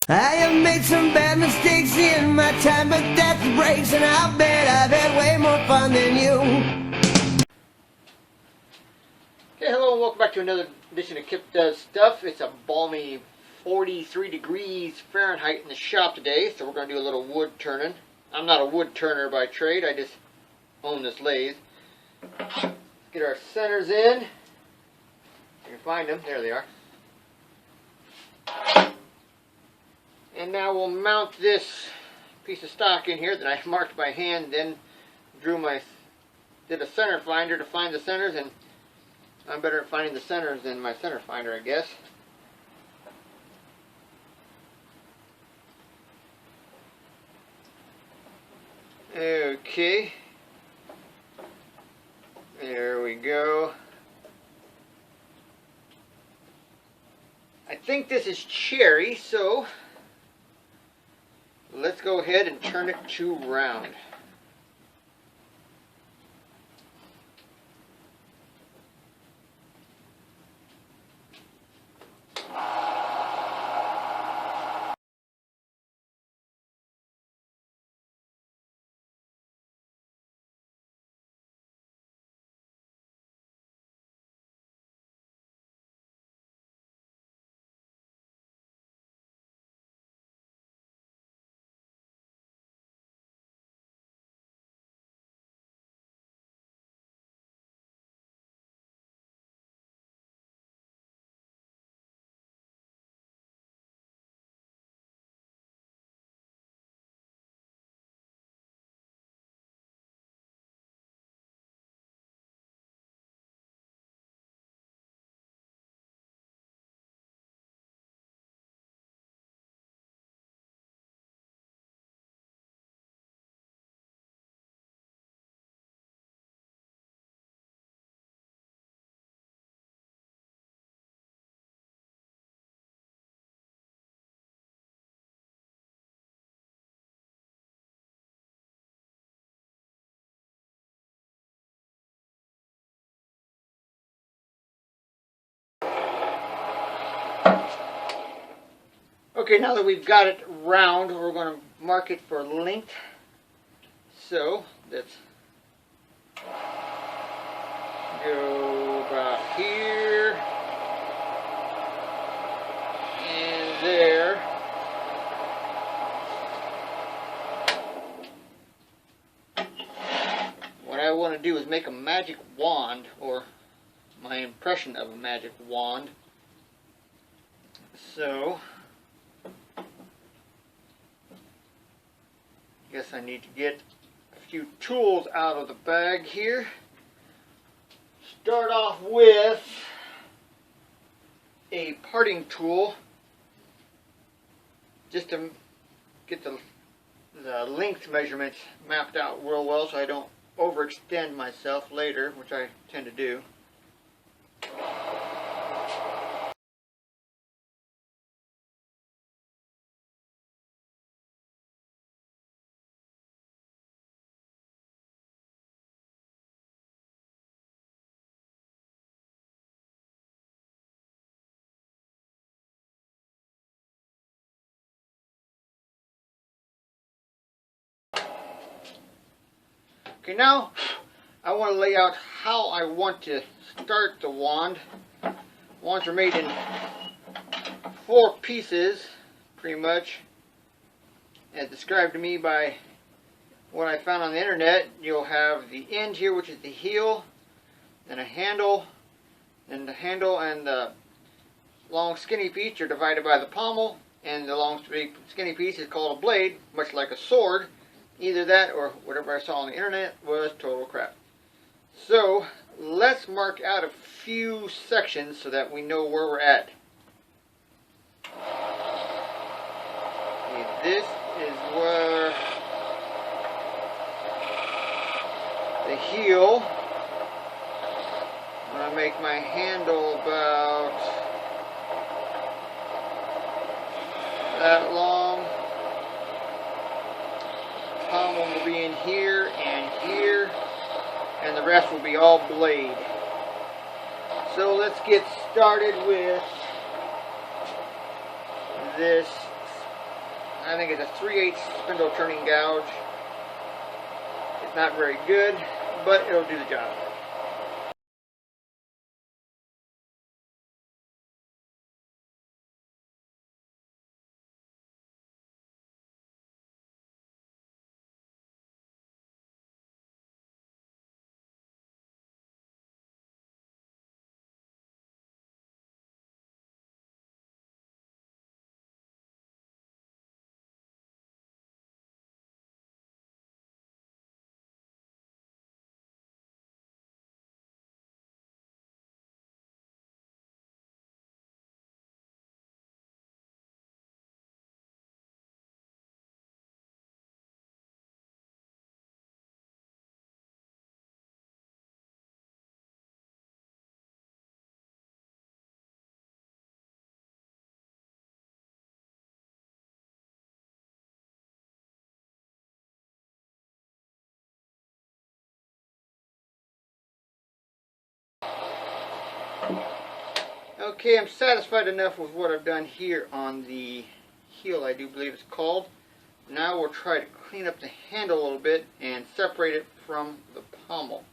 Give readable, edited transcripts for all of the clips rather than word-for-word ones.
I have made some bad mistakes in my time, but that's the breaks, and I'll bet I've had way more fun than you. Okay, hello and welcome back to another edition of Kip Does Stuff. It's a balmy 43 degrees Fahrenheit in the shop today, so we're going to do a little wood turning. I'm not a wood turner by trade, I just own this lathe. Let's get our centers in. You can find them, there they are. And now we'll mount this piece of stock in here that I marked by hand, then did a center finder to find the centers, and I'm better at finding the centers than my center finder, I guess. Okay. There we go. I think this is cherry, so let's go ahead and turn it to round. Okay, now that we've got it round, we're going to mark it for length. So, let's go about here and there. What I want to do is make a magic wand, or my impression of a magic wand. So, guess I need to get a few tools out of the bag here. Start off with a parting tool, just to get the length measurements mapped out real well so I don't overextend myself later, which I tend to do. Okay, now I want to lay out how I want to start the wand. Wands are made in 4 pieces, pretty much, as described to me by what I found on the internet. You'll have the end here, which is the heel, then a handle, and the handle and the long skinny piece are divided by the pommel, and the long skinny piece is called a blade, much like a sword. Either that or whatever I saw on the internet was total crap. So let's mark out a few sections so that we know where we're at. Okay, this is where the heel. I'm going to make my handle about that long. Pommel will be in here and here, and the rest will be all blade. So let's get started with this I think it's a 3/8 spindle turning gouge. It's not very good, but it'll do the job. Okay, I'm satisfied enough with what I've done here on the heel, I do believe it's called. Now we'll try to clean up the handle a little bit and separate it from the pommel.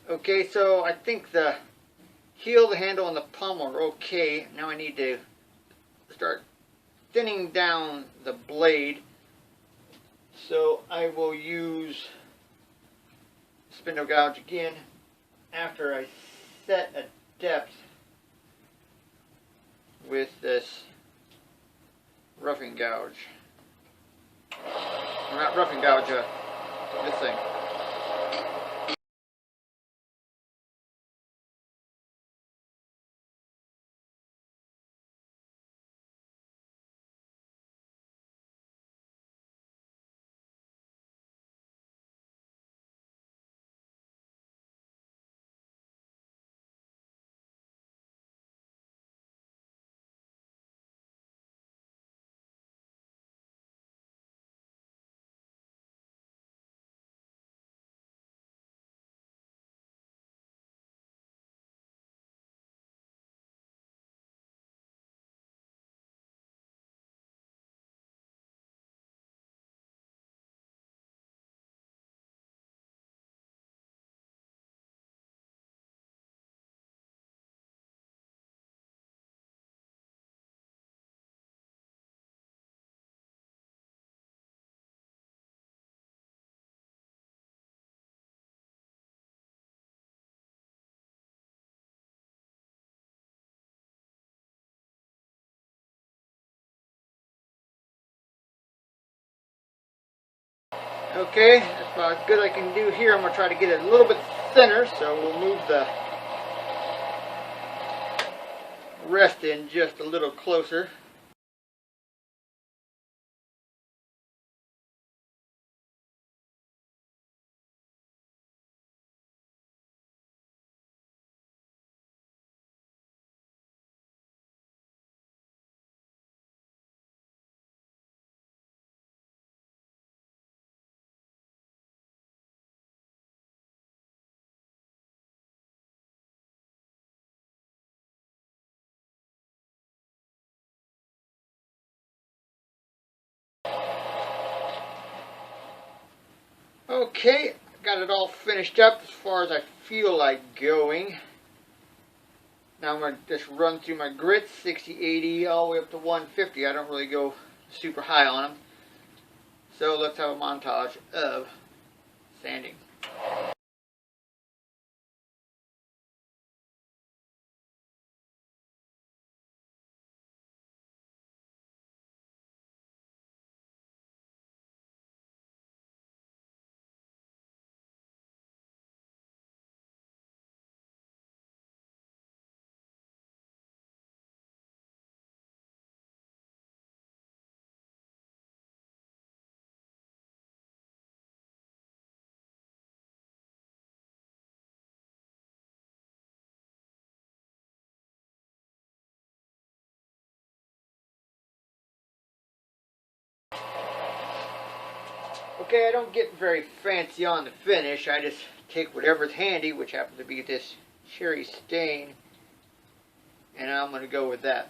Okay, so I think the heel, the handle, and the pommel are okay. Now I need to start thinning down the blade. So I will use spindle gouge again after I set a depth with this roughing gouge. Or not roughing gouge, this thing. Okay, that's about as good as I can do here. I'm going to try to get it a little bit thinner, so we'll move the rest in just a little closer. Okay, got it all finished up as far as I feel like going. Now I'm going to just run through my grits, 60, 80, all the way up to 150. I don't really go super high on them. So let's have a montage of sanding. Okay, I don't get very fancy on the finish. I just take whatever's handy, which happens to be this cherry stain, and I'm going to go with that.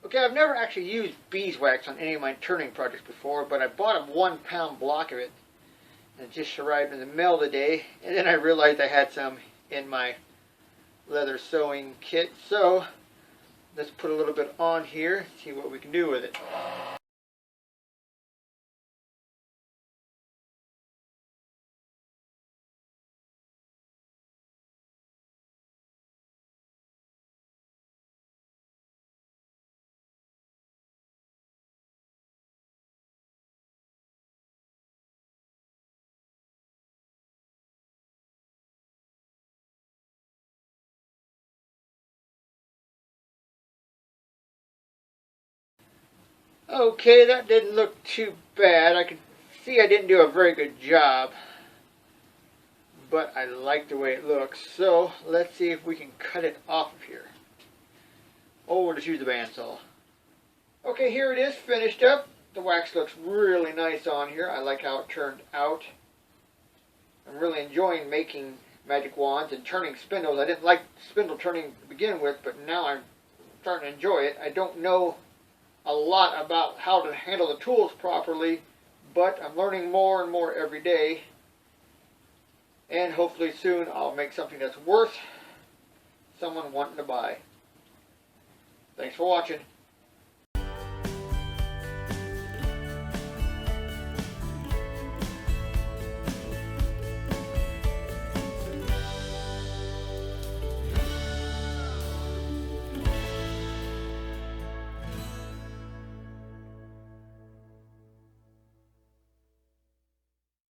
Okay, I've never actually used beeswax on any of my turning projects before, but I bought a 1 pound block of it, and it just arrived in the mail today, and then I realized I had some in my leather sewing kit, so let's put a little bit on here, see what we can do with it. Okay, that didn't look too bad. I could see I didn't do a very good job, but I like the way it looks. So let's see if we can cut it off of here. Oh, we'll just use the bandsaw. Okay, here it is finished up. The wax looks really nice on here. I like how it turned out. I'm really enjoying making magic wands and turning spindles. I didn't like spindle turning to begin with, but now I'm starting to enjoy it. I don't know a lot about how to handle the tools properly, but I'm learning more and more every day, and hopefully soon I'll make something that's worth someone wanting to buy. Thanks for watching.